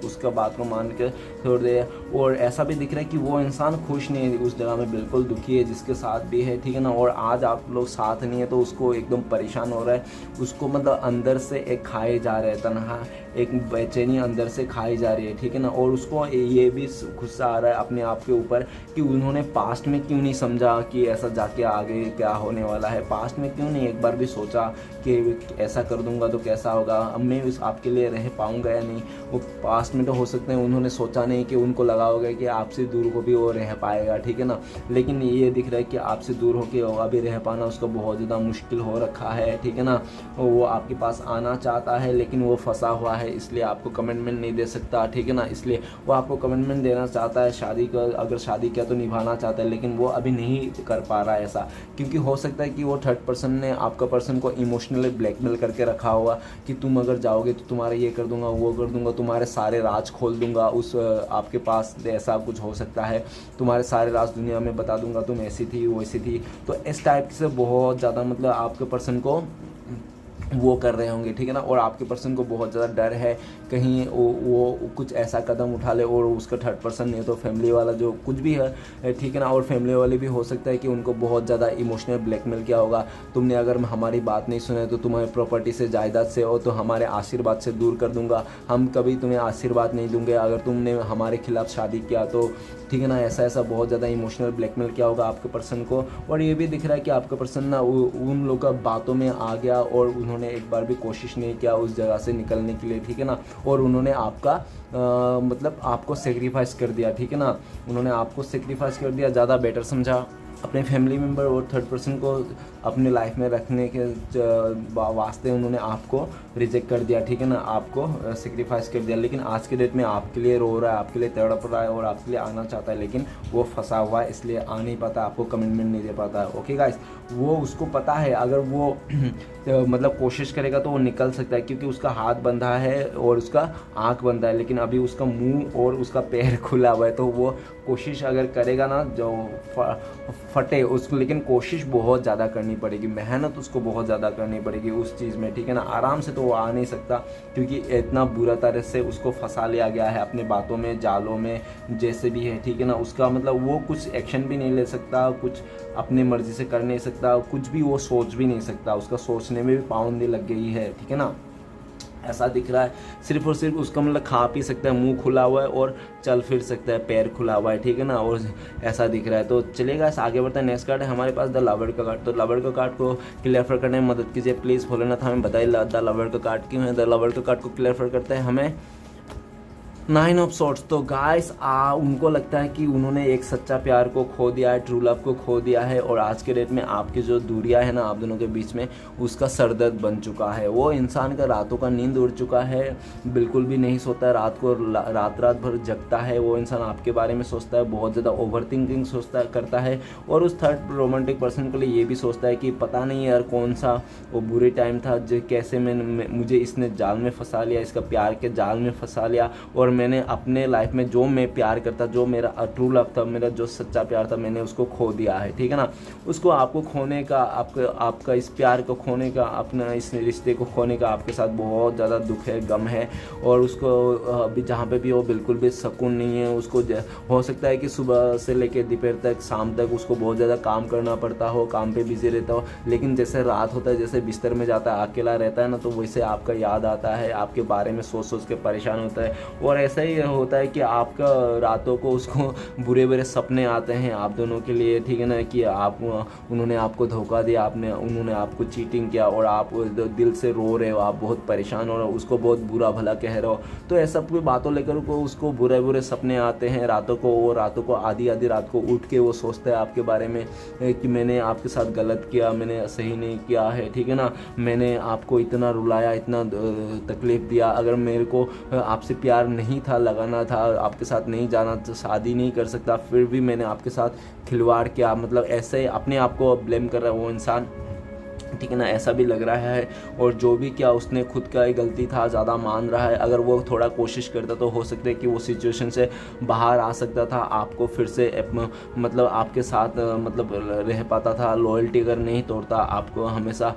उसका बात को मान के छोड़ दिया। और ऐसा भी दिख रहा है कि वो इंसान खुश नहीं है उस जगह में, बिल्कुल दुखी है जिसके साथ भी है, ठीक है ना। और आज आप लोग साथ नहीं है तो उसको एकदम परेशान हो रहा है, उसको मतलब अंदर से एक खाए जा रहे हैं, तनहा एक बेचैनी अंदर से खाई जा रही है, ठीक है ना। और उसको ये भी गुस्सा आ रहा है अपने आप के ऊपर कि उन्होंने पास्ट में क्यों नहीं समझा कि ऐसा जाके आगे क्या होने वाला है, पास्ट में क्यों नहीं एक बार भी सोचा कि ऐसा कर दूंगा तो कैसा होगा, अब मैं उस आपके लिए रह पाऊंगा या नहीं। वो पास्ट में तो हो सकते हैं उन्होंने सोचा नहीं कि उनको लगा होगा कि आपसे दूर हो भी वो रह पाएगा, ठीक है ना। लेकिन ये दिख रहा है कि आपसे दूर होकर अभी रह पाना उसको बहुत ज़्यादा मुश्किल हो रखा है, ठीक है ना। वो आपके पास आना चाहता है लेकिन वो फंसा हुआ है, इसलिए आपको कमिटमेंट नहीं दे सकता, ठीक है ना। इसलिए वो आपको कमिटमेंट देना चाहता है, शादी का अगर शादी किया तो निभाना चाहता है, लेकिन वो अभी नहीं कर पा रहा है ऐसा, क्योंकि हो सकता है कि वो थर्ड पर्सन ने आपका पर्सन को इमोशनली ब्लैकमेल करके रखा होगा कि तुम अगर जाओगे तो तुम्हारा ये कर दूंगा, वो कर दूंगा, तुम्हारे सारे राज खोल दूंगा उस आपके पास, ऐसा कुछ हो सकता है, तुम्हारे सारे राज दुनिया में बता दूंगा, तुम ऐसी थी वैसी थी। तो इस टाइप से बहुत ज़्यादा मतलब आपके पर्सन को वो कर रहे होंगे, ठीक है ना। और आपके पर्सन को बहुत ज़्यादा डर है कहीं वो कुछ ऐसा कदम उठा ले और उसका थर्ड पर्सन नहीं तो फैमिली वाला जो कुछ भी है, ठीक है ना। और फैमिली वाले भी हो सकता है कि उनको बहुत ज़्यादा इमोशनल ब्लैकमेल किया होगा, तुमने अगर हमारी बात नहीं सुने तो तुम्हारे प्रॉपर्टी से, जायदाद से और तो हमारे आशीर्वाद से दूर कर दूंगा, हम कभी तुम्हें आशीर्वाद नहीं दूंगे अगर तुमने हमारे खिलाफ शादी किया तो, ठीक है ना। ऐसा बहुत ज़्यादा इमोशनल ब्लैकमेल किया होगा आपके पर्सन को। और ये भी दिख रहा है कि आपका पर्सन ना उन लोगों का बातों में आ गया और उन्होंने एक बार भी कोशिश नहीं किया उस जगह से निकलने के लिए, ठीक है ना। और उन्होंने आपका मतलब आपको सेक्रीफाइस कर दिया, ठीक है ना। उन्होंने आपको सेक्रीफाइस कर दिया, ज़्यादा बेटर समझा, अपने फैमिली मेम्बर और थर्ड पर्सन को अपने लाइफ में रखने के वास्ते उन्होंने आपको रिजेक्ट कर दिया, ठीक है ना, आपको सेक्रीफाइस कर दिया। लेकिन आज के डेट में आपके लिए रो रहा है, आपके लिए तड़प रहा है और आपके लिए आना चाहता है, लेकिन वो फंसा हुआ है, इसलिए आ नहीं पाता, आपको कमिटमेंट नहीं दे पाता है। ओके गाइस, वो उसको पता है अगर वो मतलब कोशिश करेगा तो वो निकल सकता है, क्योंकि उसका हाथ बंधा है और उसका आँख बंधा है, लेकिन अभी उसका मुंह और उसका पैर खुला हुआ है। तो वो कोशिश अगर करेगा ना जो फटे उसको, लेकिन कोशिश बहुत ज़्यादा करनी पड़ेगी, मेहनत उसको बहुत ज़्यादा करनी पड़ेगी उस चीज़ में, ठीक है ना। आराम से तो वो आ नहीं सकता, क्योंकि इतना बुरा तरह से उसको फंसा लिया गया है अपने बातों में, जालों में, जैसे भी है, ठीक है ना। उसका मतलब वो कुछ एक्शन भी नहीं ले सकता, कुछ अपनी मर्जी से कर नहीं सकता, कुछ भी वो सोच भी नहीं सकता, उसका सोचने में भी पाबंदी लग गई है, ठीक है ना। ऐसा दिख रहा है, सिर्फ और सिर्फ उसका मतलब खा पी सकता है, मुंह खुला हुआ है और चल फिर सकता है, पैर खुला हुआ है, ठीक है ना। और ऐसा दिख रहा है। तो चलिएगा आगे बढ़ते हैं। नेक्स्ट कार्ड है हमारे पास द लवर का कार्ड। तो लवर का कार्ड को क्लियर करने में मदद कीजिए प्लीज़। भोलेनाथ हमें बताइए द लवर का कार्ड क्यों है। द लवर का कार्ड को क्लियर करते हैं हमें 9 ऑफ सॉर्ट्स। तो गाइस उनको लगता है कि उन्होंने एक सच्चा प्यार को खो दिया है, ट्रू लव को खो दिया है, और आज के डेट में आपकी जो दूरियां है ना आप दोनों के बीच में, उसका सरदर्द बन चुका है। वो इंसान का रातों का नींद उड़ चुका है, बिल्कुल भी नहीं सोता है, रात को रात भर जगता है। वो इंसान आपके बारे में सोचता है, बहुत ज़्यादा ओवर थिंकिंग करता है। और उस थर्ड रोमांटिक पर्सन के लिए ये भी सोचता है कि पता नहीं यार कौन सा वो बुरे टाइम था जो कैसे मुझे इसने जाल में फंसा लिया, इसका प्यार के जाल में फंसा लिया, और मैंने अपने लाइफ में जो मैं प्यार करता, जो मेरा ट्रू लव था, मेरा जो सच्चा प्यार था, मैंने उसको खो दिया है, ठीक है ना। उसको आपको खोने का, आपका इस प्यार को खोने का, अपना इस रिश्ते को खोने का आपके साथ बहुत ज़्यादा दुख है, गम है। और उसको अभी जहाँ पे भी हो बिल्कुल भी सुकून नहीं है। उसको हो सकता है कि सुबह से लेकर दोपहर तक, शाम तक उसको बहुत ज़्यादा काम करना पड़ता हो, काम पे बिजी रहता हो, लेकिन जैसे रात होता है, जैसे बिस्तर में जाता है, अकेला रहता है ना, तो वैसे आपका याद आता है, आपके बारे में सोच सोच के परेशान होता है। और ऐसा ही होता है कि आपका रातों को उसको बुरे बुरे सपने आते हैं आप दोनों के लिए, ठीक है ना, कि उन्होंने आपको धोखा दिया, उन्होंने आपको चीटिंग किया, और आप दिल से रो रहे हो, आप बहुत परेशान हो रहे हो, उसको बहुत बुरा भला कह रहे हो। तो ऐसा कोई बातों लेकर उसको बुरे बुरे सपने आते हैं रातों को। वो रातों को आधी रात को उठ के वो सोचता है आपके बारे में कि मैंने आपके साथ गलत किया, मैंने सही नहीं किया है, ठीक है ना, मैंने आपको इतना रुलाया, इतना तकलीफ दिया, अगर मेरे को आपसे प्यार नहीं था, लगाना था, आपके साथ नहीं जाना, तो शादी नहीं कर सकता, फिर भी मैंने आपके साथ खिलवाड़ किया। मतलब ऐसे अपने आप को ब्लेम कर रहा है वो इंसान, ठीक है ना, ऐसा भी लग रहा है। और जो भी किया उसने खुद का ही गलती था, ज़्यादा मान रहा है। अगर वो थोड़ा कोशिश करता तो हो सकता है कि वो सिचुएशन से बाहर आ सकता था, आपको फिर से मतलब आपके साथ मतलब रह पाता था। लॉयल्टी अगर नहीं तोड़ता, आपको हमेशा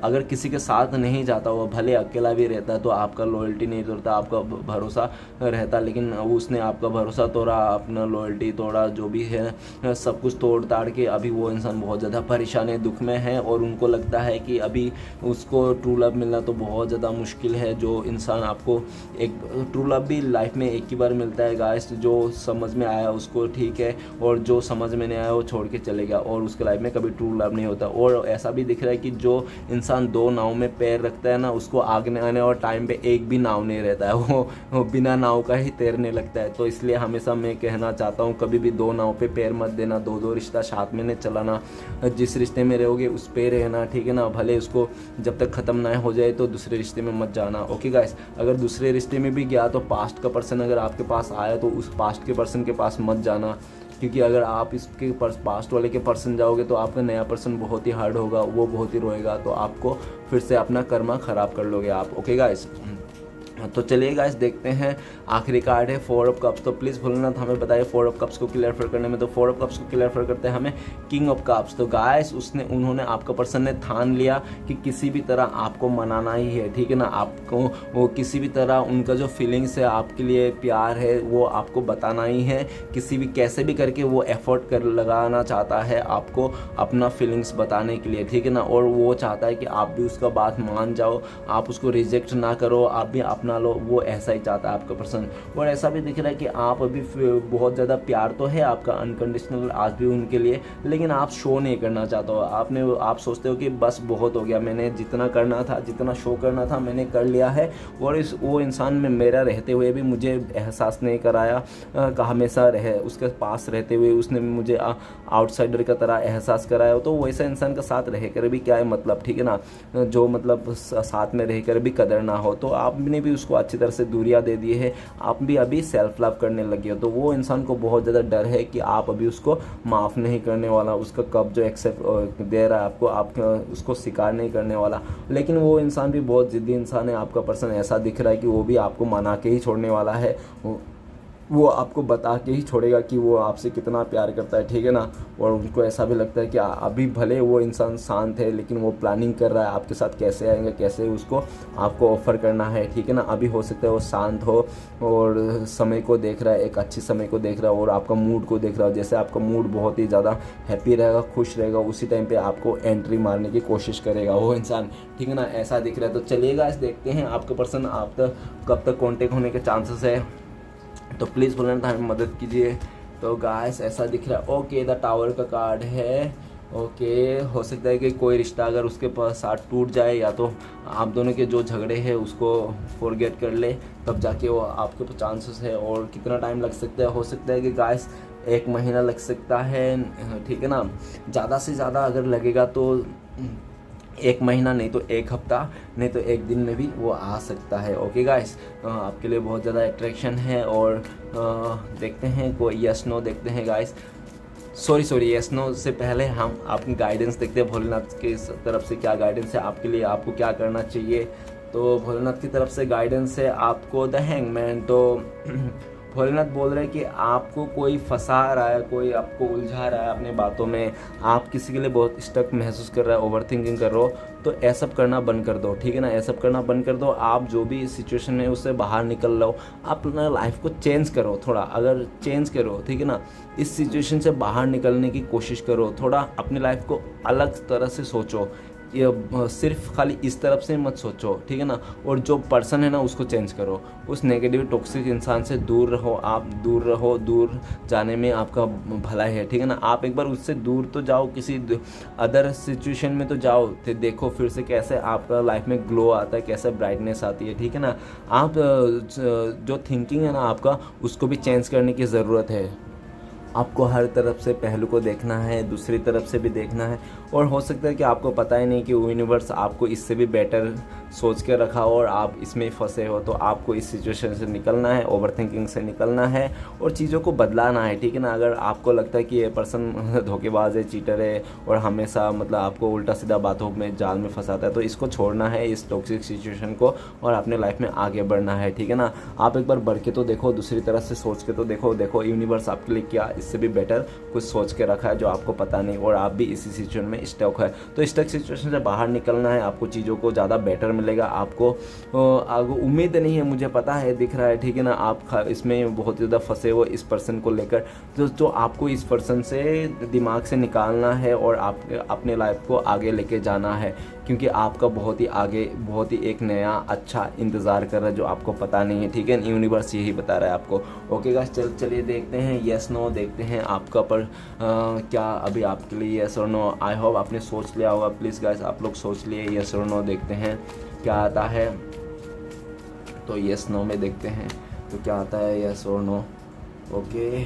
अगर किसी के साथ नहीं जाता, वो भले अकेला भी रहता तो आपका लॉयल्टी नहीं तोड़ता, आपका भरोसा रहता, लेकिन उसने आपका भरोसा तोड़ा, अपना लॉयल्टी तोड़ा, जो भी है सब कुछ तोड़ ताड़ के अभी वो इंसान बहुत ज़्यादा परेशान है, दुख में है। और उनको लगता है कि अभी उसको ट्रू लव मिलना तो बहुत ज़्यादा मुश्किल है। जो इंसान आपको एक ट्रू लव भी लाइफ में एक ही बार मिलता है गाइस, जो समझ में आया उसको ठीक है, और जो समझ में नहीं आया वो छोड़ के चले गया, और उसके लाइफ में कभी ट्रू लव नहीं होता। और ऐसा भी दिख रहा है कि जो इंसान दो नाव में पैर रखता है ना, उसको आगे आने और टाइम पे एक भी नाव नहीं रहता है, वो बिना नाव का ही तैरने लगता है। तो इसलिए हमेशा मैं कहना चाहता हूँ, कभी भी दो नाव पे पैर मत देना, दो रिश्ता साथ में नहीं चलाना। जिस रिश्ते में रहोगे उस पे रहना, रहना, ठीक है ना। भले उसको जब तक ख़त्म ना हो जाए तो दूसरे रिश्ते में मत जाना, ओके गाइस। अगर दूसरे रिश्ते में भी गया तो पास्ट का पर्सन अगर आपके पास आया तो उस पास्ट के पर्सन के पास मत जाना, क्योंकि अगर आप इसके पास्ट वाले के पर्सन जाओगे तो आपका नया पर्सन बहुत ही हार्ड होगा, वो बहुत ही रोएगा, तो आपको फिर से अपना कर्मा ख़राब कर लोगे आप, ओके गाइस। तो चलिए गाइस देखते हैं आखिरी कार्ड है 4 ऑफ कप्स। तो प्लीज़ भूलना था हमें बताइए 4 ऑफ कप्स को क्लियर करने में। तो 4 ऑफ कप्स को क्लियर करते हैं हमें किंग ऑफ कप्स। तो गाइस उन्होंने आपका पर्सन ने ठान लिया कि किसी भी तरह आपको मनाना ही है, ठीक है ना। आपको वो किसी भी तरह उनका जो फीलिंग्स है आपके लिए, प्यार है, वो आपको बताना ही है। किसी भी कैसे भी करके वो एफर्ट कर लगाना चाहता है आपको अपना फीलिंग्स बताने के लिए, ठीक है ना। और वो चाहता है कि आप भी उसका बात मान जाओ, आप उसको रिजेक्ट ना करो, आप भी अपना लो, वो ऐसा ही चाहता है आपका पर्सन। और ऐसा भी दिख रहा है कि आप अभी बहुत ज़्यादा प्यार तो है आपका अनकंडीशनल आज भी उनके लिए, लेकिन आप शो नहीं करना चाहते हो। आप सोचते हो कि बस बहुत हो गया, मैंने जितना करना था, जितना शो करना था मैंने कर लिया है। और वो इंसान में मेरा रहते हुए भी मुझे एहसास नहीं कराया, हमेशा उसके पास रहते हुए उसने मुझे आउटसाइडर की तरह एहसास कराया। तो वैसा इंसान का साथ रह कर भी क्या है मतलब, ठीक है ना। जो मतलब साथ में रह कर भी कदर ना हो, तो आपने भी उसको अच्छी तरह से दूरियां दे दी है, आप भी अभी सेल्फ लव करने लगे हो। तो वो इंसान को बहुत ज़्यादा डर है कि आप अभी उसको माफ़ नहीं करने वाला, उसका कब जो एक्सेप्ट दे रहा है आपको, आप उसको स्वीकार नहीं करने वाला। लेकिन वो इंसान भी बहुत ज़िद्दी इंसान है, आपका पर्सन ऐसा दिख रहा है कि वो भी आपको मना के ही छोड़ने वाला है। वो आपको बता के ही छोड़ेगा कि वो आपसे कितना प्यार करता है, ठीक है ना। और उनको ऐसा भी लगता है कि अभी भले वो इंसान शांत है, लेकिन वो प्लानिंग कर रहा है आपके साथ कैसे आएंगे, कैसे उसको आपको ऑफ़र करना है, ठीक है ना। अभी हो सकता है वो शांत हो और समय को देख रहा है, एक अच्छी समय को देख रहा है और आपका मूड को देख रहा है। जैसे आपका मूड बहुत ही ज़्यादा हैप्पी रहेगा, खुश रहेगा, उसी टाइम पर आपको एंट्री मारने की कोशिश करेगा वो इंसान, ठीक है ना। ऐसा दिख रहा है। तो चलिएगा इस देखते हैं आपका पर्सन आप तक कब तक कॉन्टेक्ट होने के चांसेस है। तो प्लीज़ बोलना था हमें मदद कीजिए। तो गाइस ऐसा दिख रहा है, ओके द टावर का कार्ड है, ओके। हो सकता है कि कोई रिश्ता अगर उसके पास साथ टूट जाए, या तो आप दोनों के जो झगड़े हैं उसको फॉरगेट कर ले, तब जाके वो आपके पास चांसेस है। और कितना टाइम लग सकता है, हो सकता है कि गाइस 1 महीना लग सकता है, ठीक है ना। ज़्यादा से ज़्यादा अगर लगेगा तो 1 महीना, नहीं तो 1 हफ्ता, नहीं तो 1 दिन में भी वो आ सकता है, ओके गाइस। आपके लिए बहुत ज़्यादा अट्रैक्शन है। और देखते हैं कोई यस नो देखते हैं गाइस। सॉरी यस नो से पहले हम आपकी गाइडेंस देखते हैं भोलेनाथ की तरफ से क्या गाइडेंस है आपके लिए, आपको क्या करना चाहिए। तो भोलेनाथ की तरफ से गाइडेंस है आपको द हैंगमैन। तो भोलेनाथ बोल रहे हैं कि आपको कोई फंसा रहा है, कोई आपको उलझा रहा है अपने बातों में, आप किसी के लिए बहुत स्टक महसूस कर रहा है, ओवर थिंकिंग कर रहे हो, तो ऐसा सब करना बंद कर दो, ठीक है ना। ऐसा सब करना बंद कर दो। आप जो भी सिचुएशन है उससे बाहर निकल लो, आप अपना लाइफ को चेंज करो थोड़ा, अगर चेंज करो, ठीक है ना। इस सिचुएशन से बाहर निकलने की कोशिश करो, थोड़ा अपनी लाइफ को अलग तरह से सोचो, ये सिर्फ खाली इस तरफ से मत सोचो, ठीक है ना। और जो पर्सन है ना उसको चेंज करो, उस नेगेटिव टॉक्सिक इंसान से दूर रहो, आप दूर रहो, दूर जाने में आपका भला है, ठीक है ना। आप एक बार उससे दूर तो जाओ, किसी अदर सिचुएशन में तो जाओ, तो देखो फिर से कैसे आपका लाइफ में ग्लो आता है, कैसे ब्राइटनेस आती है, ठीक है ना। आप जो थिंकिंग है ना आपका, उसको भी चेंज करने की ज़रूरत है। आपको हर तरफ से पहलू को देखना है, दूसरी तरफ से भी देखना है। और हो सकता है कि आपको पता ही नहीं कि यूनिवर्स आपको इससे भी बेटर सोच के रखा हो और आप इसमें फंसे हो। तो आपको इस सिचुएशन से निकलना है, ओवरथिंकिंग से निकलना है और चीज़ों को बदलाना है, ठीक है ना। अगर आपको लगता है कि ये पर्सन धोखेबाज है, चीटर है और हमेशा मतलब आपको उल्टा सीधा बातों में जाल में फंसाता है, तो इसको छोड़ना है, इस टॉक्सिक सिचुएशन को, और अपने लाइफ में आगे बढ़ना है, ठीक है ना। आप एक बार बढ़ के तो देखो, दूसरी तरफ से सोच के तो देखो यूनिवर्स आपके लिए क्या इससे भी बेटर कुछ सोच के रखा है जो आपको पता नहीं, और आप भी इसी सिचुएशन में स्टक है। तो स्टक सिचुएशन से बाहर निकलना है, आपको चीज़ों को ज़्यादा बेटर मिलेगा। आपको उम्मीद नहीं है, मुझे पता है, दिख रहा है, ठीक है ना। आप इसमें बहुत ज़्यादा फंसे हो इस पर्सन को लेकर, तो आपको इस पर्सन से दिमाग से निकालना है और आप अपने लाइफ को आगे लेके जाना है, क्योंकि आपका बहुत ही आगे, बहुत ही एक नया अच्छा इंतज़ार कर रहा है जो आपको पता नहीं है, ठीक है। यूनिवर्स यही बता रहा है आपको। ओके गाइस, चलिए देखते हैं यस नो, देखते हैं आपका पर क्या अभी आपके लिए यस और नो। आई होप आपने सोच लिया होगा, प्लीज़ गाइस आप लोग सोच लिए यस और नो, देखते हैं क्या आता है। तो यस नो में देखते हैं तो क्या आता है, यस और नो। ओके,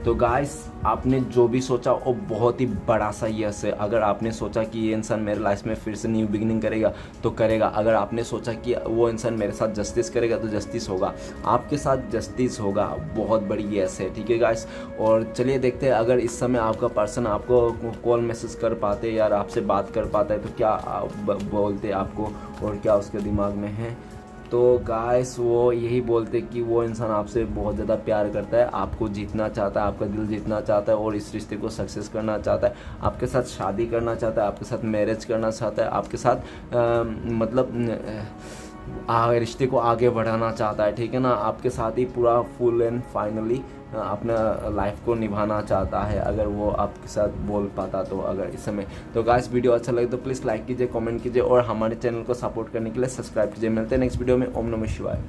तो गाइस आपने जो भी सोचा वो बहुत ही बड़ा सा यस है। अगर आपने सोचा कि ये इंसान मेरे लाइफ में फिर से न्यू बिगिनिंग करेगा तो करेगा। अगर आपने सोचा कि वो इंसान मेरे साथ जस्टिस करेगा तो जस्टिस होगा, आपके साथ जस्टिस होगा। बहुत बड़ी यस है, ठीक है गाइस। और चलिए देखते हैं, अगर इस समय आपका पर्सन आपको कॉल मैसेज कर पाते यार आपसे बात कर पाता है तो क्या बोलते आपको और क्या उसके दिमाग में है। तो गाइस वो यही बोलते कि वो इंसान आपसे बहुत ज़्यादा प्यार करता है, आपको जीतना चाहता है, आपका दिल जीतना चाहता है और इस रिश्ते को सक्सेस करना चाहता है, आपके साथ शादी करना चाहता है, आपके साथ मैरिज करना चाहता है, आपके साथ रिश्ते को आगे बढ़ाना चाहता है, ठीक है ना। आपके साथ ही पूरा फुल एंड फाइनली अपना लाइफ को निभाना चाहता है, अगर वो आपके साथ बोल पाता तो। अगर इस समय तो गाइस वीडियो अच्छा लगे तो प्लीज़ लाइक कीजिए, कमेंट कीजिए और हमारे चैनल को सपोर्ट करने के लिए सब्सक्राइब कीजिए। मिलते हैं नेक्स्ट वीडियो में। ओम नमः शिवाय।